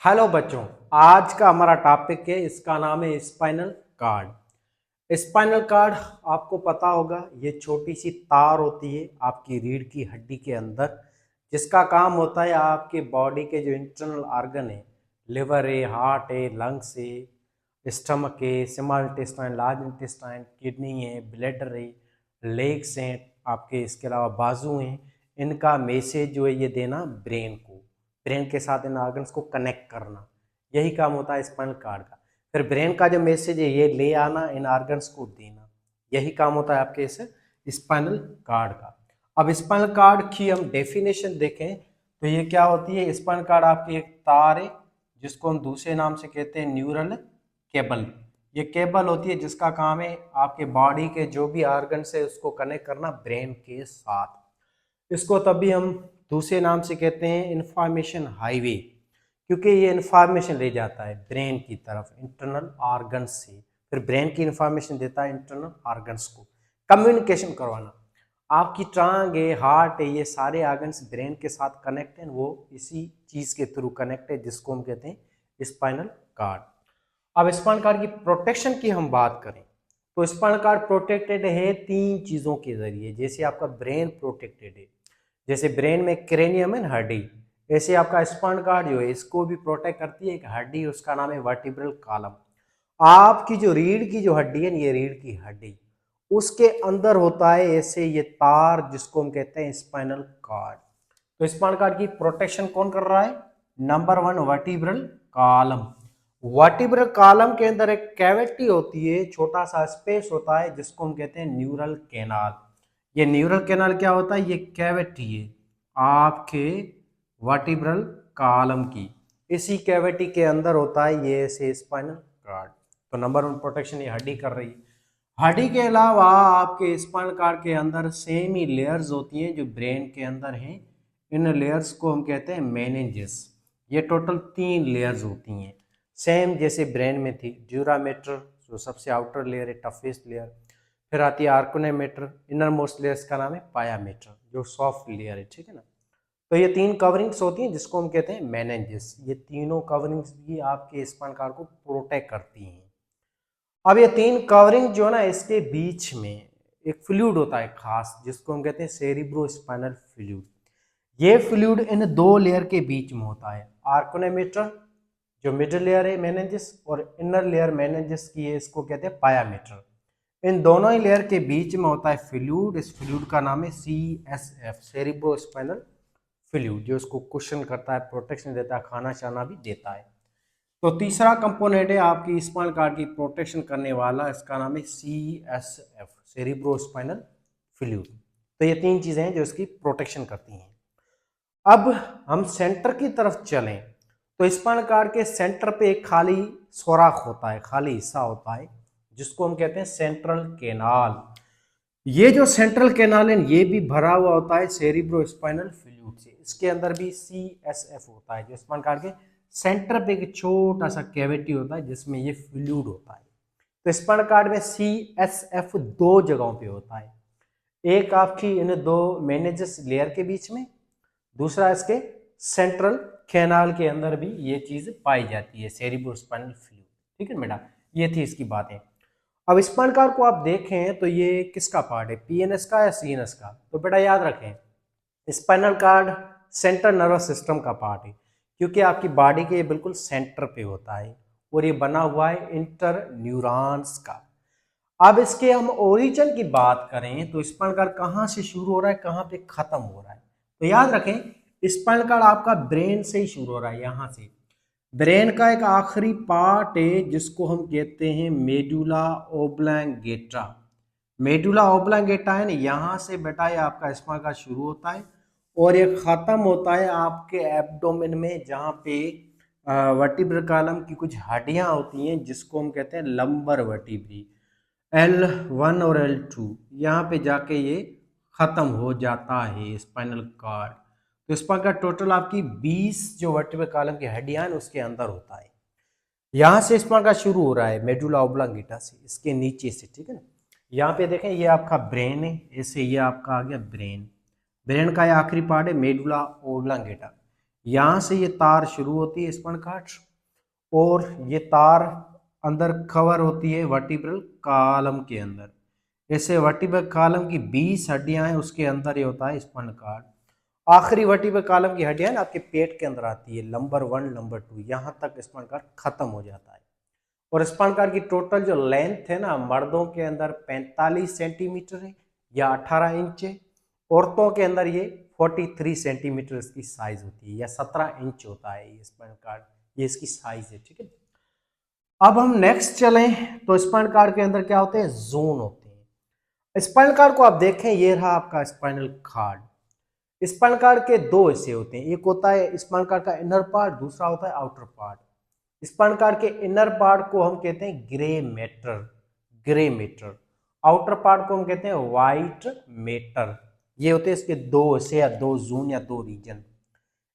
Hello बच्चों, आज का हमारा टॉपिक है, इसका नाम है स्पाइनल कार्ड। स्पाइनल कार्ड आपको पता होगा, ये छोटी सी तार होती है आपकी रीढ़ की हड्डी के अंदर, जिसका काम होता है आपके बॉडी के जो इंटरनल ऑर्गन है, लिवर है, हार्ट है, लंग्स है, स्टमक है, small intestine, large intestine, kidney है, ब्लैडर है, लेग्स हैं आपके, इसके अलावा बाजू हैं, इनका मैसेज जो है ये देना ब्रेन को, ब्रेन के साथ इन ऑर्गन्स को कनेक्ट करना, यही काम होता है स्पाइनल कार्ड का। फिर ब्रेन का जो मैसेज है ये ले आना, इन ऑर्गन्स को देना, यही काम होता है आपके इस स्पाइनल कार्ड का। अब स्पाइनल कार्ड की हम डेफिनेशन देखें तो ये क्या होती है। स्पाइनल कार्ड आपकी एक तार है जिसको हम दूसरे नाम से कहते हैं न्यूरल केबल। ये केबल होती है जिसका काम है आपके बॉडी के जो भी ऑर्गन है उसको कनेक्ट करना ब्रेन के साथ। इसको तभी हम दूसरे नाम से कहते हैं इंफॉर्मेशन हाईवे, क्योंकि ये इंफॉर्मेशन ले जाता है ब्रेन की तरफ इंटरनल ऑर्गन्स से, फिर ब्रेन की इंफॉर्मेशन देता है इंटरनल ऑर्गन्स को। कम्युनिकेशन करवाना, आपकी टांग है, हार्ट है, ये सारे ऑर्गन्स ब्रेन के साथ कनेक्ट हैं, वो इसी चीज के थ्रू कनेक्ट है जिसको हम कहते हैं स्पाइनल कार्ड। अब स्पाइनल कार्ड की प्रोटेक्शन की हम बात करें तो स्पाइनल कार्ड प्रोटेक्टेड है तीन चीजों के जरिए। जैसे आपका ब्रेन प्रोटेक्टेड है, जैसे ब्रेन में क्रेनियम है ना, हड्डी, ऐसे आपका स्पाइनल कार्ड जो है इसको भी प्रोटेक्ट करती है एक हड्डी, उसका नाम है वर्टिब्रल कॉलम। आपकी जो रीढ़ की जो हड्डी है, ये रीढ़ की हड्डी, उसके अंदर होता है ऐसे ये तार जिसको हम कहते हैं स्पाइनल कार्ड। तो स्पाइनल कार्ड की प्रोटेक्शन कौन कर रहा है? Number one, vertebral column. Vertebral column के अंदर एक कैविटी होती है, छोटा सा स्पेस होता है जिसको हम कहते हैं न्यूरल कैनाल। ये न्यूरल कैनाल क्या होता है? ये कैविटी है आपके वर्टिब्रल कॉलम की, इसी कैविटी के अंदर होता है ये ऐसे स्पाइनल कार्ड। तो नंबर वन प्रोटेक्शन ये हड्डी कर रही है। हड्डी के अलावा आपके स्पाइनल कार्ड के अंदर सेम ही लेयर्स होती हैं जो ब्रेन के अंदर हैं। इन लेयर्स को हम कहते हैं मेनिंजेस। ये टोटल तीन लेयर्स होती हैं, सेम जैसे ब्रेन में थी। ड्यूरामेटर जो सबसे आउटर लेयर है, टफेस्ट लेयर, फिर आती है आर्कोनेमेटर, इनर मोस्ट लेयर्स का नाम है पायामेटर जो सॉफ्ट लेयर है, ठीक है ना। तो ये तीन कवरिंग्स होती हैं जिसको हम कहते हैं मेनिंजेस। ये तीनों कवरिंग्स भी आपके स्पाइनल कार्ड को प्रोटेक्ट करती हैं। अब ये तीन कवरिंग जो है ना, इसके बीच में एक फ्लूइड होता है खास जिसको हम कहते हैं सेरिब्रोस्पाइनल फ्लूइड। ये फ्लूइड इन दो लेयर के बीच में होता है, आर्कोनेमेटर जो मिडिल लेयर है मेनिंजेस, और इनर लेयर मेनिंजेस की है, इसको कहते हैं पायामेटर। इन दोनों ही लेयर के बीच में होता है फ्लूइड। इस फ्लूइड का नाम है CSF, सेरिब्रोस्पाइनल फ्लूइड, जो इसको कुशन करता है, प्रोटेक्शन देता है, खाना शाना भी देता है। तो तीसरा कंपोनेंट है आपकी स्पाइनल कार्ड की प्रोटेक्शन करने वाला, इसका नाम है CSF, सेरिब्रोस्पाइनल फ्लूइड। तो ये तीन चीजें हैं जो इसकी प्रोटेक्शन करती हैं। अब हम सेंटर की तरफ चलें तो स्पाइनल कार्ड के सेंटर पे एक खाली सुराख होता है, खाली हिस्सा होता है जिसको हम कहते हैं सेंट्रल कैनाल। ये जो सेंट्रल कैनाल है ये भी भरा हुआ होता है सेरिब्रोस्पाइनल फ्लूइड से। इसके अंदर भी CSF होता है, जो स्पाइनल कार्ड के सेंटर पे एक छोटा सा कैविटी होता है जिसमें ये फ्लूइड होता है। तो स्पाइनल कार्ड में CSF दो जगहों पे होता है, एक आपकी इन दो मेनिंजेस लेयर के बीच में, दूसरा इसके सेंट्रल कैनाल के अंदर भी ये चीज पाई जाती है, सेरिब्रोस्पाइनल फ्लूइड। ठीक है बेटा, ये थी इसकी बातें। अब स्पाइनल कार्ड को आप देखें तो ये किसका पार्ट है, PNS का या CNS का? तो बेटा याद रखें, spinal cord central nervous system का पार्ट है, क्योंकि आपकी बॉडी के बिल्कुल सेंटर पे होता है और ये बना हुआ है इंटर न्यूरॉन्स का। अब इसके हम ओरिजिन की बात करें तो स्पाइनल कार्ड कहाँ से शुरू हो रहा है, कहाँ पे खत्म हो रहा है? तो याद रखें, स्पाइनल कार्ड आपका ब्रेन से ही शुरू हो रहा है, यहाँ से। ब्रेन का एक आखिरी पार्ट है जिसको हम कहते हैं मेडुला ओब्लंगेटा। मेडुला ओब्लंगेटा है ना, यहाँ से बेटा ये आपका स्पाइनल कार्ड शुरू होता है और ये खत्म होता है आपके एब्डोमेन में, जहाँ पे वर्टिब्रल कॉलम की कुछ हड्डियां होती हैं जिसको हम कहते हैं लंबर वर्टिब्री, L1 और L2, यहाँ पे जाके ये खत्म हो जाता है स्पाइनल कार्ड। तो स्पाइनल कार्ड टोटल आपकी 20 जो वर्टिब्रल कॉलम की हड्डियां हैं उसके अंदर होता है। यहाँ से स्पाइनल कार्ड शुरू हो रहा है मेडुला ओब्लंगेटा से, इसके नीचे से, ठीक है ना। यहाँ पे देखें ये आपका ब्रेन है, ऐसे ये आपका आ गया ब्रेन। ब्रेन का ये आखिरी पार्ट है मेडुला ओब्लंगेटा। यहाँ से ये तार शुरू होती है स्पाइनल कॉर्ड और ये तार अंदर कवर होती है वर्टिब्रल कॉलम के अंदर। ऐसे वर्टिब्रल कॉलम की 20 हड्डियां हैं, उसके अंदर ये होता है स्पाइनल कॉर्ड। आखिरी वर्टिब्रल कॉलम की हड्डियां ना आपके पेट के अंदर आती है, नंबर 1 नंबर 2 यहाँ तक स्पाइनल कॉर्ड खत्म हो जाता है। और स्पाइनल कॉर्ड की टोटल जो लेंथ है ना, मर्दों के अंदर 45 सेंटीमीटर है या 18 इंच है, औरतों के अंदर ये 43 सेंटीमीटर इसकी साइज होती है या 17 इंच होता है ये स्पाइनल कॉर्ड, ये इसकी साइज है। ठीक है, अब हम नेक्स्ट चलें तो स्पाइनल कॉर्ड के अंदर क्या होते हैं, जोन होते हैं। स्पाइनल कॉर्ड को आप देखें, ये रहा आपका स्पाइनल कॉर्ड। स्पाइनल कॉर्ड के दो हिस्से होते हैं, एक होता है स्पाइनल कॉर्ड का इनर पार्ट, दूसरा होता है आउटर पार्ट। स्पाइनल कॉर्ड के इनर पार्ट को हम कहते हैं grey matter, grey matter. Outer part को हम कहते हैं व्हाइट मैटर। ये होते हैं इसके दो हिस्से या दो जोन या दो रीजन।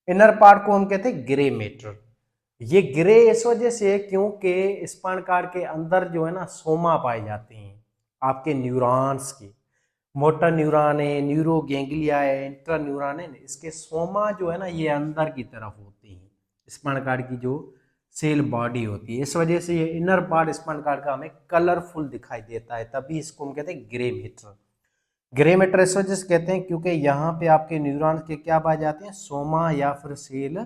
इनर पार्ट को हम कहते हैं ग्रे मैटर। ये ग्रे इस वजह से है क्योंकि स्पाइनल कॉर्ड के अंदर जो है ना सोमा पाए जाते हैं आपके न्यूरॉन्स के। मोटर न्यूरॉन है, न्यूरो गैंग्लिया है, इंट्रा न्यूरॉन है, इसके सोमा जो है ना ये अंदर की तरफ होते हैं स्पाइनल कॉर्ड की जो सेल बॉडी होती है। इस वजह से ये इनर पार्ट स्पाइनल कॉर्ड का हमें कलरफुल दिखाई देता है, तभी इसको हम कहते हैं ग्रे मैटर। ग्रे मैटर इस वजह से कहते हैं क्योंकि यहाँ पे आपके न्यूरॉन के क्या पाए जाते हैं, सोमा या फिर सेल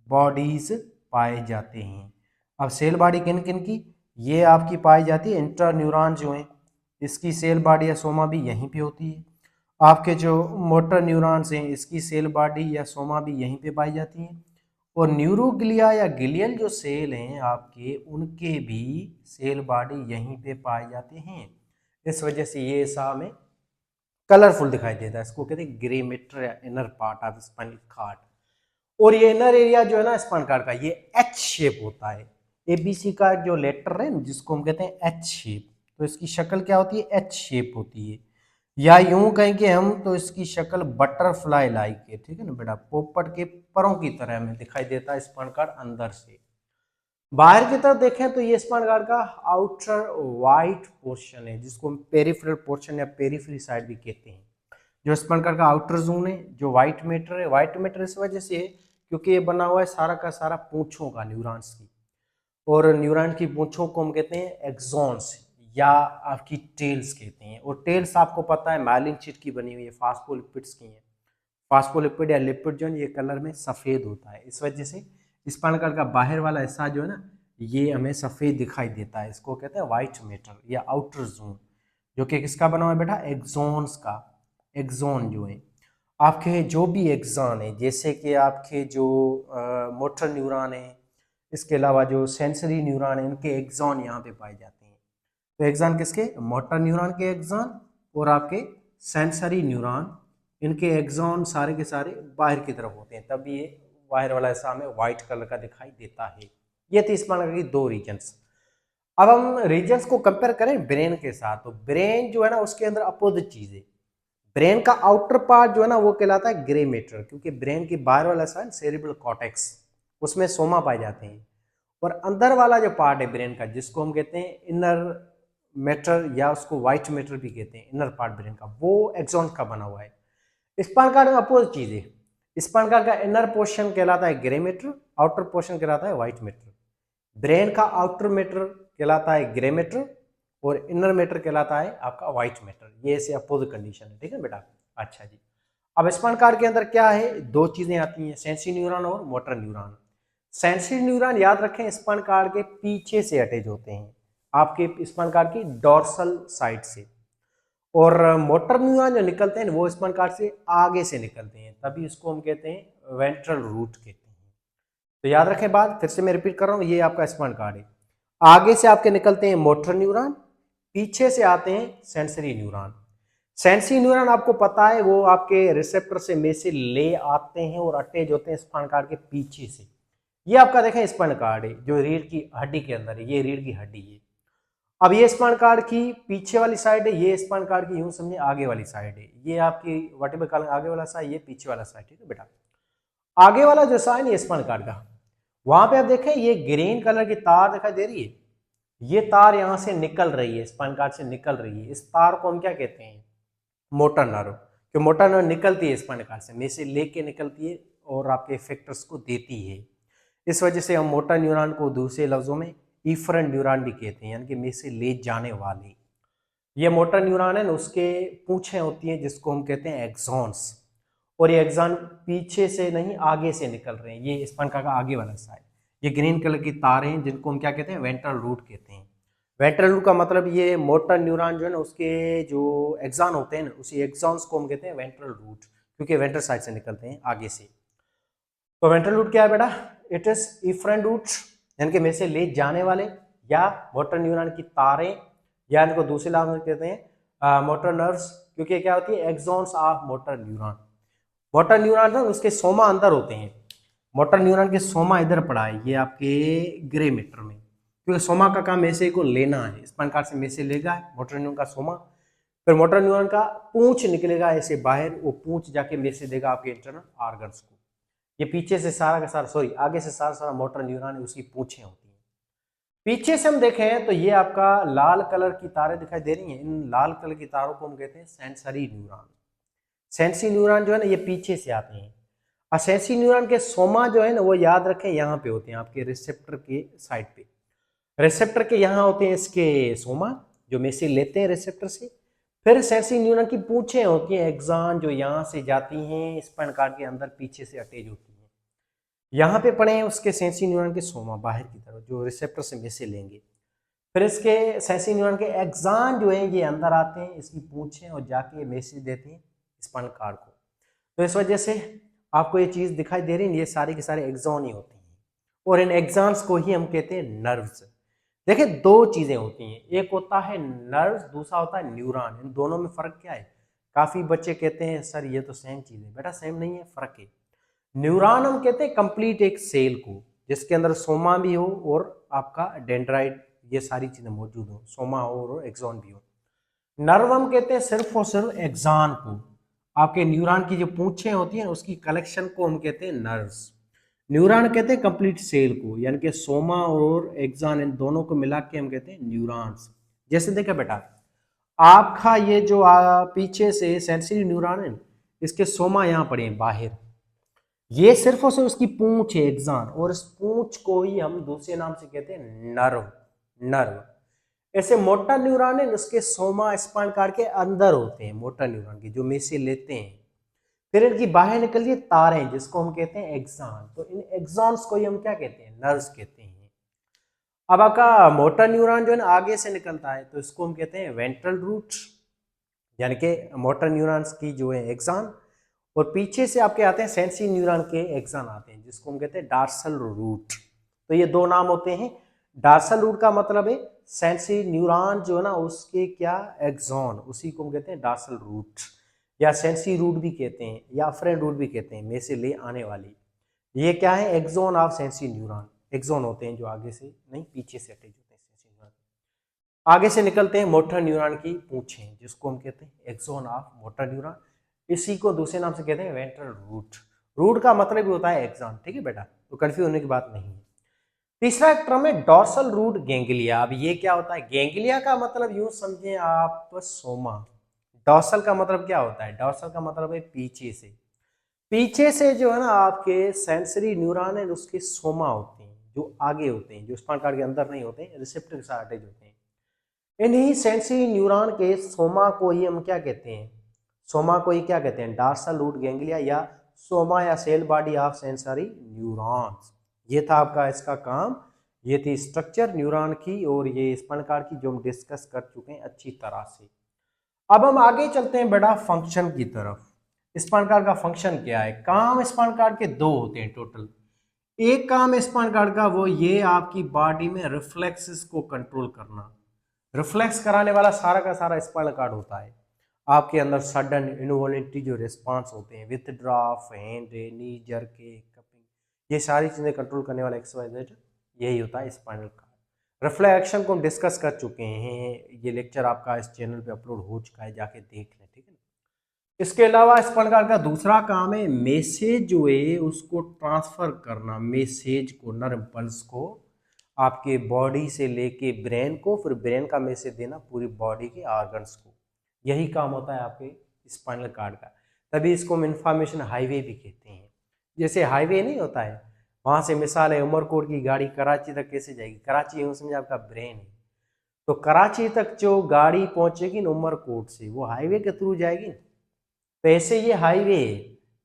बॉडीज पाए जाते हैं। अब सेल बॉडी किन किन की, ये आपकी पाई जाती है इंट्रा न्यूरॉन जो है, इसकी सेल बॉडी या सोमा भी यहीं पे होती है। आपके जो मोटर न्यूरॉन्स हैं इसकी सेल बॉडी या सोमा भी यहीं पे पाई जाती हैं। और न्यूरोग्लिया या ग्लियल जो सेल हैं आपके, उनके भी सेल बॉडी यहीं पे पाए जाते हैं। इस वजह से ये ऐसा हमें कलरफुल दिखाई देता है, इसको कहते हैं ग्रे मैटर या inner part of spinal cord. और ये इनर एरिया जो है ना स्पाइनल कॉर्ड का, ये एच शेप होता है। एबीसी का जो लेटर है जिसको हम कहते हैं एच शेप, तो इसकी शक्ल क्या होती है, एच शेप होती है। या यूं कहें कि हम तो इसकी शक्ल बटरफ्लाई लाइक है। ठीक है ना बेटा, पोपट के परों की तरह हमें दिखाई देता है स्पाइनल कॉर्ड अंदर से। बाहर की तरफ देखें तो ये स्पाइनल कॉर्ड का आउटर वाइट पोर्शन है, जिसको हम पेरिफेरल पोर्शन या पेरिफेरी साइड भी कहते हैं। जो स्पाइनल कॉर्ड का आउटर जोन है, जो व्हाइट मैटर है, व्हाइट मैटर इस वजह से है क्योंकि ये बना हुआ है सारा का सारा पूंछों का, न्यूरॉन्स की। और न्यूरॉन की पूंछों को हम कहते हैं एक्सॉन्स या आपकी टेल्स कहते हैं। और टेल्स आपको पता है माइलिन शीट की बनी हुई है, फास्फोलिपिड्स की है। फास्फोलिपिड या लिपिड जो है ये कलर में सफ़ेद होता है, इस वजह से स्पाइनल कॉर्ड का बाहर वाला हिस्सा जो है ना ये हमें सफ़ेद दिखाई देता है। इसको कहते हैं व्हाइट मैटर या आउटर जोन, जो कि किसका बना हुआ है बेटा, एक्सॉन्स का। एक्सॉन जो है आपके जो भी एक्सॉन है, जैसे कि आपके जो मोटर न्यूरॉन है, इसके अलावा जो सेंसरी न्यूरॉन है, इनके एक्सॉन यहाँ पे पाए जाते हैं। तो एक्सॉन किसके, मोटर न्यूरॉन के एक्सॉन और आपके सेंसरी न्यूरॉन, इनके एक्सॉन सारे के सारे बाहर की तरफ होते हैं, तभी ये बाहर वाला हिस्सा हमें व्हाइट कलर का दिखाई देता है। ये थी स्पाइनल कॉर्ड की दो रीजन्स। अब हम रीजन्स को कंपेयर करें ब्रेन के साथ, तो ब्रेन जो है ना उसके अंदर अपोजिट चीज है। ब्रेन का आउटर पार्ट जो है ना वो कहलाता है ग्रे मैटर, क्योंकि ब्रेन की बाहर वाला हिस्सा सेरिब्रल कॉर्टेक्स, उसमें सोमा पाए जाते हैं। और अंदर वाला जो पार्ट है ब्रेन का, जिसको हम कहते हैं इनर मैटर या उसको व्हाइट मैटर भी कहते हैं, इनर पार्ट ब्रेन का, वो एक्सॉन का बना हुआ है। स्पाइनल कॉर्ड में अपोजिट चीज है। स्पाइनल कॉर्ड का इनर पोर्शन कहलाता है ग्रे मैटर, आउटर पोर्शन कहलाता है व्हाइट मैटर। ब्रेन का आउटर मैटर कहलाता है ग्रे मैटर और इनर मैटर कहलाता है आपका व्हाइट मैटर। ये ऐसे अपोजिट कंडीशन है, ठीक है बेटा। अच्छा जी, अब स्पाइनल कॉर्ड के अंदर क्या है, दो चीजें आती हैं, सेंसरी न्यूरॉन और मोटर न्यूरॉन। सेंसरी न्यूरॉन याद रखें स्पाइनल कॉर्ड के पीछे से अटैच होते हैं, आपके स्पाइनल कॉर्ड की डोर्सल साइड से। और मोटर न्यूरॉन जो निकलते हैं वो स्पाइनल कॉर्ड से आगे से निकलते हैं, तभी इसको हम कहते हैं वेंट्रल रूट कहते हैं। तो याद रखें बात, फिर से मैं रिपीट कर रहा हूँ, ये आपका स्पाइनल कॉर्ड है, आगे से आपके निकलते हैं मोटर न्यूरॉन, पीछे से आते हैं सेंसरी न्यूरॉन। सेंसरी न्यूरॉन आपको पता है वो आपके रिसेप्टर से में से ले आते हैं और अटैच होते हैं स्पाइनल कॉर्ड के पीछे से। ये आपका देखें स्पाइनल कॉर्ड है जो रीढ़ की हड्डी के अंदर है, ये रीढ़ की हड्डी है। अब ये स्पाइनल कॉर्ड की पीछे वाली साइड है, ये स्पाइनल कॉर्ड की यूं समझे आगे वाली साइड है, ये आपकी वर्टेब्रल कॉलम आगे वाला साइड, ये पीछे वाला साइड, ठीक है बेटा। आगे वाला जो साइड है स्पाइनल कॉर्ड का, वहां पे आप देखें ये ग्रीन कलर की तार दिखाई दे रही है, ये तार यहां से निकल रही है, स्पाइनल कॉर्ड से निकल रही है। इस तार को हम क्या कहते हैं, मोटर नर्व। कि मोटर नर्व निकलती है स्पाइनल कॉर्ड से, में से लेके निकलती है और आपके इफेक्टर्स को देती है। इस वजह से हम मोटर न्यूरॉन को दूसरे लफ्जों में इफरेंट न्यूरॉन भी कहते हैं, यानी कि में से ले जाने वाले। ये मोटर न्यूरॉन है ना, उसके पूंछें होती हैं जिसको हम कहते हैं एक्सॉन्स, और ये एक्सॉन पीछे से नहीं आगे से निकल रहे हैं। ये स्पंज का आगे वाला साइड, ये ग्रीन कलर की तारें हैं जिनको हम क्या कहते हैं, वेंट्रल रूट कहते हैं। वेंट्रल रूट का मतलब ये मोटर न्यूरॉन जो है ना, उसके जो एक्सॉन होते हैं ना, उसी एक्सॉन्स को हम कहते हैं वेंट्रल रूट, क्योंकि वेंट्रल साइड से निकलते हैं आगे से। तो वेंट्रल रूट क्या है बेटा, इट इज इफरेंट रूट, यानी कि में से ले जाने वाले, या मोटर न्यूरॉन की तारें, या इनको दूसरे नाम में कहते हैं मोटर नर्व्स, क्योंकि क्या होती है, axons of motor neuron. Motor neuron ना उसके सोमा अंदर होते हैं। मोटर न्यूरॉन के सोमा इधर पड़ा है, ये आपके ग्रे मैटर में, क्योंकि सोमा का काम मेसे को लेना है। इस प्रकार से मेसे लेगा मोटर न्यूरॉन का सोमा, फिर मोटर न्यूरॉन का पूंछ निकलेगा ऐसे बाहर, वो पूंछ जाके मेसे देगा आपके इंटरनल ऑर्गन्स को। ये पीछे से सारा का सारा, सॉरी आगे से सारा सारा मोटर न्यूरॉन है, उसकी पूंछें होती हैं। पीछे से हम देखें तो ये आपका लाल कलर की तारें दिखाई दे रही हैं, इन लाल कलर की तारों को हम कहते हैं सेंसरी न्यूरॉन। सेंसरी न्यूरॉन जो है ना, ये पीछे से आते हैं। और सेंसरी न्यूरॉन के सोमा जो है ना, वो याद रखें यहाँ पे होते हैं, आपके रिसेप्टर के साइड पे। रिसेप्टर के यहाँ होते हैं इसके सोमा, जो मैसेज लेते हैं रिसेप्टर से। फिर सेंसरी न्यूरॉन की पूंछें होती हैं एक्सॉन, जो यहाँ से जाती हैं स्पाइन कार्ड के अंदर पीछे से अटैच होती हैं। यहाँ पे पड़े हैं उसके सेंसरी न्यूरॉन के सोमा बाहर की तरफ, जो रिसेप्टर से मैसेज लेंगे। फिर इसके सेंसरी न्यूरॉन के एक्सॉन जो है ये अंदर आते हैं, इसकी पूंछें, और जाके मैसेज देते हैं स्पाइनल कार्ड को। तो इस वजह से आपको ये चीज दिखाई दे रही है, ये सारे के सारे एक्सॉन ही होते हैं, और इन एक्सॉन्स को ही हम कहते हैं नर्व्स। देखिए दो चीजें होती हैं, एक होता है नर्व्स, दूसरा होता है न्यूरॉन। इन दोनों में फर्क क्या है? काफी बच्चे कहते हैं सर ये तो सेम चीज है। बेटा सेम नहीं है, फर्क है। न्यूरॉन हम कहते हैं कंप्लीट एक सेल को, जिसके अंदर सोमा भी हो और आपका डेंड्राइट, ये सारी चीजें मौजूद हो, सोमा हो और एक्सॉन भी हो। नर्व हम कहते हैं सिर्फ और सिर्फ एक्सॉन को, आपके न्यूरॉन की जो पूंछें होती हैं उसकी कलेक्शन को हम कहते हैं नर्व्स। न्यूरॉन कहते हैं कंप्लीट सेल को, यानी कि सोमा और एक्सॉन इन दोनों को मिला के हम कहते हैं न्यूरॉन्स। जैसे देखा बेटा, आपका ये जो पीछे से सेंसरी न्यूरॉन है, इसके सोमा यहाँ पड़े हैं बाहर, ये सिर्फ और सिर्फ उसकी पूंछ है एक्सॉन, और इस पूंछ को ही हम दूसरे नाम से कहते हैं नर्व। नर्व ऐसे मोटर न्यूरॉन है, उसके सोमा स्पाइन कार्ड के अंदर होते हैं, मोटर न्यूरॉन की जो मैसेज लेते हैं। फिर इनकी बाहर निकलती है तारें, जिसको हम कहते हैं एक्सॉन। तो इन एक्सॉन्स को ही हम क्या कहते हैं? नर्व्स कहते हैं। अब आपका मोटर न्यूरॉन जो है ना आगे से निकलता है, तो इसको हम कहते हैं वेंट्रल रूट, यानी कि मोटर न्यूरॉन्स की जो है एक्सॉन, और पीछे से आपके आते हैं सेंसरी न्यूरॉन के एक्सॉन आते हैं, जिसको हम कहते हैं डार्सल रूट। तो ये दो नाम होते हैं। डार्सल रूट का मतलब है सेंसरी न्यूरॉन जो है ना उसके क्या एक्सॉन, उसी को हम कहते हैं डार्सल रूट, या सेंसरी रूट भी कहते हैं, या अफरेंट रूट भी कहते हैं, में से ले आने वाली। ये क्या है? Axon of sensory neuron. Axon होते हैं जो आगे से नहीं पीछे से अटैच होते हैं सेंसरी न्यूरॉन। आगे से निकलते हैं मोटर न्यूरॉन की पूंछें, जिसको हम कहते हैं एक्सॉन ऑफ मोटर न्यूरॉन। इसी को दूसरे नाम से कहते हैं वेंट्रल रूट। रूट का मतलब भी होता है एक्सॉन, ठीक है बेटा, तो कंफ्यूज होने की बात नहीं है। तीसरा टर्म है डॉर्सल रूट गैंग्लिया। अब ये क्या होता है? गैंग्लिया का मतलब यूं समझें आप सोमा। डॉर्सल का मतलब क्या होता है? डॉर्सल का मतलब है पीछे से। पीछे से जो है ना आपके सेंसरी न्यूरॉन है, उसके सोमा होते हैं जो आगे होते हैं, जो स्पाइनल कार्ड के अंदर नहीं होते, रिसेप्टर के साथ अटैच होते हैं। इन्हीं सेंसरी न्यूरॉन के सोमा को ही हम क्या कहते हैं? सोमा को ही क्या कहते हैं? डार्सल रूट गैंग्लिया, या सोमा, या cell body of sensory neurons. ये था आपका इसका काम। ये थी स्ट्रक्चर न्यूरॉन की, और ये स्पाइनल कार्ड की, जो हम डिस्कस कर चुके हैं अच्छी तरह से। अब हम आगे चलते हैं बेटा फंक्शन की तरफ। स्पाइनल कार्ड का फंक्शन क्या है? काम स्पाइनल कार्ड के दो होते हैं टोटल। एक काम स्पाइनल कार्ड का वो ये आपकी बॉडी में रिफ्लेक्सेस को कंट्रोल करना। रिफ्लेक्स कराने वाला सारा का सारा स्पाइनल कार्ड होता है। आपके अंदर सडन इनवॉलेंटरी जो रिस्पांस होते हैं, विथड्रॉ, हैंड, नी जर्क, कपिंग, ये सारी चीजें कंट्रोल करने वाला एक्सरसाइज यही होता है स्पाइनल कार्ड। रिफ्लेक्शन को हम डिस्कस कर चुके हैं, ये लेक्चर आपका इस चैनल पे अपलोड हो चुका है, जाके देख लें, ठीक है ना। इसके अलावा स्पाइनल कार्ड का दूसरा काम है मैसेज जो है उसको ट्रांसफर करना, मैसेज को, नर्व पल्स को आपके बॉडी से लेके ब्रेन को, फिर ब्रेन का मैसेज देना पूरी बॉडी के ऑर्गन्स को। यही काम होता है आपके स्पाइनल कार्ड का। तभी इसको हम इंफॉर्मेशन हाईवे भी कहते हैं। जैसे हाईवे नहीं होता है, वहां से मिसाल है उमरकोट की गाड़ी कराची तक कैसे जाएगी, कराची यूं समझे आपका ब्रेन है, तो कराची तक जो गाड़ी पहुंचेगी ना उमरकोट से, वो हाईवे के थ्रू जाएगी ना। तो ऐसे ये हाईवे है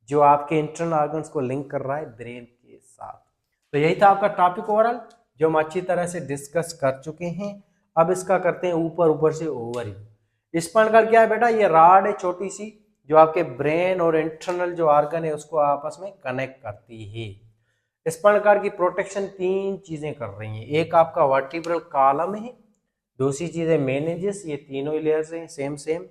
जो आपके इंटरनल ऑर्गन्स को लिंक कर रहा है ब्रेन के साथ। तो यही था आपका टॉपिक ओवरऑल, जो हम अच्छी तरह से डिस्कस कर चुके हैं। अब इसका करते हैं ऊपर ऊपर से ओवरव्यू। स्पाइनल कार्ड क्या है बेटा, ये राड है छोटी सी, जो आपके ब्रेन और इंटरनल जो ऑर्गन है उसको आपस में कनेक्ट करती है। स्पाइनल कार्ड की प्रोटेक्शन तीन चीजें कर रही हैं। एक आपका वर्टिब्रल कॉलम है, दूसरी चीज है मेनिंजेस, ये तीनों लेयर्स हैं सेम सेम,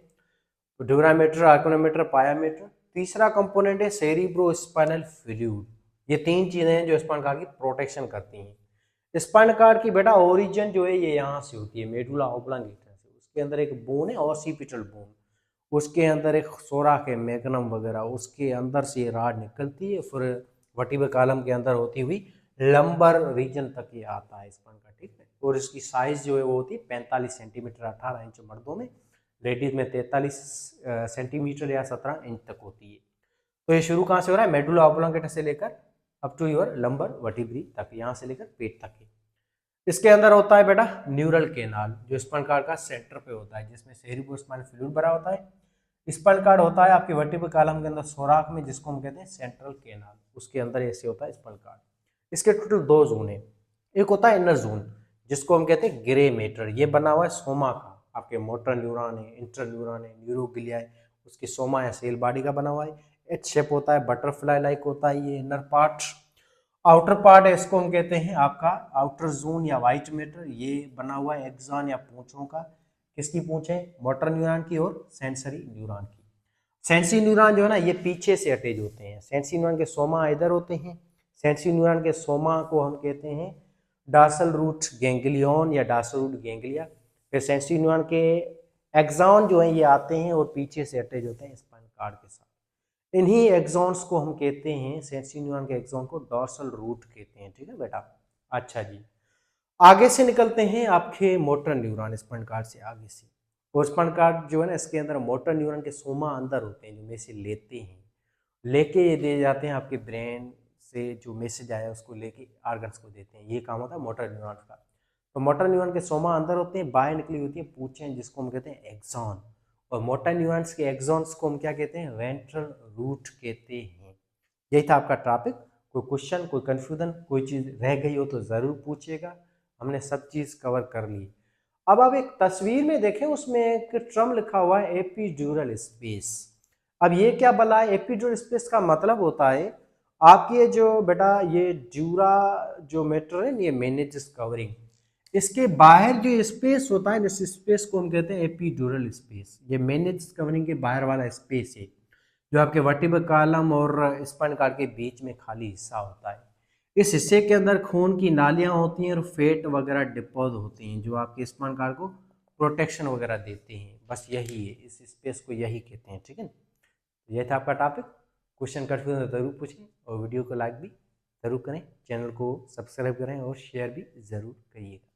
ड्यूरामीटर, आर्कोनोमीटर, पायामीटर। तीसरा कंपोनेंट है सेरिब्रो स्पाइनल फ्लूइड। ये तीन चीजें हैं जो स्पाइनल कार्ड की प्रोटेक्शन करती हैं। स्पाइनल कार्ड की बेटा ओरिजिन जो है ये यहाँ से होती है, मेडुला ऑब्लांगेटा से। उसके अंदर एक बोन है ऑसिपिटल बोन, उसके अंदर एक सोराख है मैग्नम वगैरह, उसके अंदर से ये राड निकलती है, फिर वर्टिब्रल कॉलम के अंदर होती हुई लंबर रीजन तक ये आता है स्पाइन का, ठीक है। और इसकी साइज जो है वो होती है 45 सेंटीमीटर 18 इंच मर्दों में, लेडीज में 43 सेंटीमीटर या 17 इंच तक होती है। तो ये शुरू कहाँ से हो रहा है, मेडुला ऑब्लांगेटा से लेकर up to your lumbar vertebrae तक, यहाँ से लेकर पेट तक है। इसके अंदर होता है बेटा न्यूरल केनाल, जो स्पाइनल कार्ड का सेंटर पे होता है, जिसमें सेरिब्रोस्पाइनल फ्लूइड भरा होता है। स्पाइनल कार्ड होता है आपके वर्टिब्रल कॉलम के अंदर सोराख में, जिसको हम कहते हैं सेंट्रल केनाल, उसके अंदर ऐसे होता है स्पाइनल कार्ड। इसके टोटल दो जोन है, एक होता है इनर जोन जिसको हम कहते हैं ग्रे मैटर, ये बना हुआ है सोमा का, आपके मोटर न्यूरॉन है, इंटर न्यूरॉन है, न्यूरोग्लिया है, उसकी सोमा या सेल बॉडी का बना हुआ है। एच शेप होता है, बटरफ्लाई लाइक होता है ये इनर पार्ट। आउटर पार्ट है, इसको हम कहते हैं आपका आउटर जोन या व्हाइट मैटर, ये बना हुआ है एक्सॉन या पूंछों का। किसकी पूंछ है, मोटर न्यूरॉन की और सेंसरी न्यूरॉन की। सेंसरी न्यूरॉन जो है ना ये पीछे से अटैच होते हैं, सेंसरी न्यूरॉन के सोमा इधर होते हैं, सेंसरी न्यूरॉन के सोमा को हम कहते हैं डार्सल रूट गैंग्लियन या डार्सल रूट गैंग्लिया। फिर सेंसरी न्यूरॉन के एक्सॉन जो है ये आते हैं और पीछे से अटैच होते हैं स्पाइनल कार्ड के साथ। इन्हीं एक्सॉन्स को हम कहते हैं, सेंसरी न्यूरॉन के एक्सॉन को डॉर्सल रूट कहते हैं, ठीक है बेटा। अच्छा जी, आगे से निकलते हैं आपके मोटर न्यूरॉन स्पाइनल कार्ड से आगे से। और स्पाइनल कार्ड जो है ना इसके अंदर मोटर न्यूरॉन के सोमा अंदर होते हैं, जो मैसेज लेते हैं, लेके ये दे जाते हैं आपके ब्रेन से, जो मैसेज आया उसको लेके ऑर्गन्स को देते हैं, ये काम होता है मोटर न्यूरॉन का। तो मोटर न्यूरॉन के सोमा अंदर होते हैं, बाहर निकली होती है पूछें, जिसको हम कहते हैं एक्सॉन। और मोटर न्यूरॉन्स के एक्सॉन्स को हम क्या कहते हैं, वेंट्रल रूट कहते हैं। यही था आपका टॉपिक। कोई क्वेश्चन, कोई कंफ्यूजन, कोई चीज़ रह गई हो तो ज़रूर पूछिएगा, हमने सब चीज़ कवर कर ली। अब आप एक तस्वीर में देखें, उसमें एक टर्म लिखा हुआ है एपिड्यूरल स्पेस। अब ये क्या बला है, एपिड्यूरल स्पेस का मतलब होता है आपके जो बेटा ये ड्यूरा जो मैटर है, ये मेनिंजेस कवरिंग, इसके बाहर जो स्पेस होता है, जिस स्पेस को हम कहते हैं एपिड्यूरल स्पेस, ये मेनिंजेस कवरिंग के बाहर वाला स्पेस है, जो आपके वर्टिब्रल कॉलम और स्पाइनल कार्ड के बीच में खाली हिस्सा होता है। इस हिस्से के अंदर खून की नालियां होती हैं और फैट वगैरह डिपॉज होते हैं, जो आपके स्पाइनल कार्ड को प्रोटेक्शन वगैरह देते हैं। बस यही है, इस स्पेस को यही कहते हैं, ठीक है। यह था आपका टॉपिक। क्वेश्चन कंफ्यूजन ज़रूर पूछें और वीडियो को लाइक भी ज़रूर करें, चैनल को सब्सक्राइब करें और शेयर भी ज़रूर करिएगा।